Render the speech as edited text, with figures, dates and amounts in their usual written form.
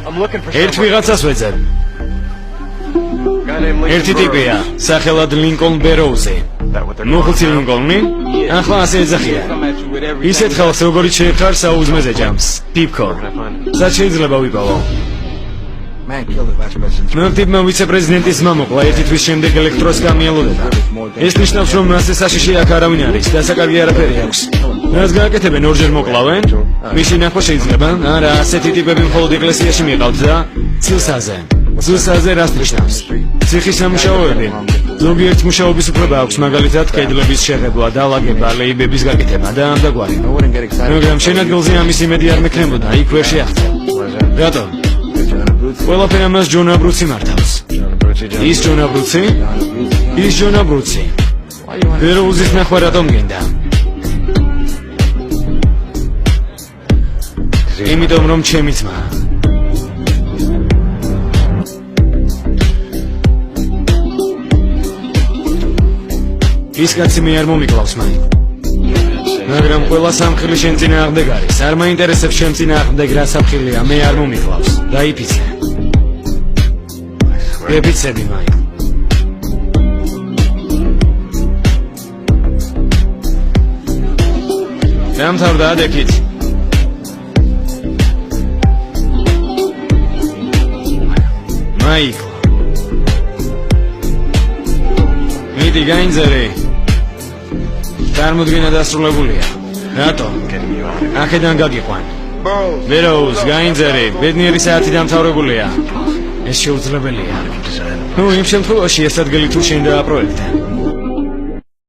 ერთ ვიღაცას ვეძებ. ერთი ტიპია, სახელად ლინკოლნ ბეროუზი. მოხუცი ლინკოლნი? ახლა ასე ეძახია. ისეთ ხალხს როგორიც შეეხარ საუზმეზე ჯამს. პიპკო. სად შეიძლება ვიპოვო? მევტიბმა ვიცე-პრეზიდენტის მამოკლა ერთი თვის შემდეგ ელექტროსკა მიელოდება. ეს ნიშნავს, რომ მასზე საშიში აქ არავინ არის, დასაკარგი არაფერი აქვს. რას გააკეთებენ, ორჯერ მოკლავენ? მისი ნახვა შეიძლება? არა, ასეთი ტიპები მხოლოდ ეკლესიაში მიყავთ და ცილსაზე. ცილსაზე რას ნიშნავს? ციხის სამუშაოები. ზოგიერთ მუშაობის უფლება აქვს, მაგალითად, კედლების შეღებვა, დალაგება, ლეიბების გაკეთება და ამ დაგვარი. მაგრამ შენ ადგილზე ამის იმედი არ მექნებოდა, იქ ვერ შეაღწევ. რატომ? ყველაფერი ამას ჯონ აბრუცი მართავს. ის ჯონ აბრუცი? ის ჯონ აბრუცი. ბეროუზის ნახვა რატომ გინდა? იმიტომ რომ ჩემი ძმა. ის კაცი მე არ მომიკლავს მაინც. მაგრამ ყველა სამხილი შენ წინააღმდეგ არის. არ მაინტერესებს შენ წინააღმდეგ რა სამხილია, მე არ მომიკლავს. დაიფიცე. ეპიცები მაინც. დამთავრდა ადექით. მაიკლ. მიდი გაინძერე. წარმოდგენა დასრულებულია. რატო? აქედან გაგიყვან. ბეროუზ, გაინძერე, ბედნიერი საათი დამთავრებულია. ეს შეუძლებელია. ნუ იმ შემთხვევაში ეს ადგილი თუ შენ დააპროექტე.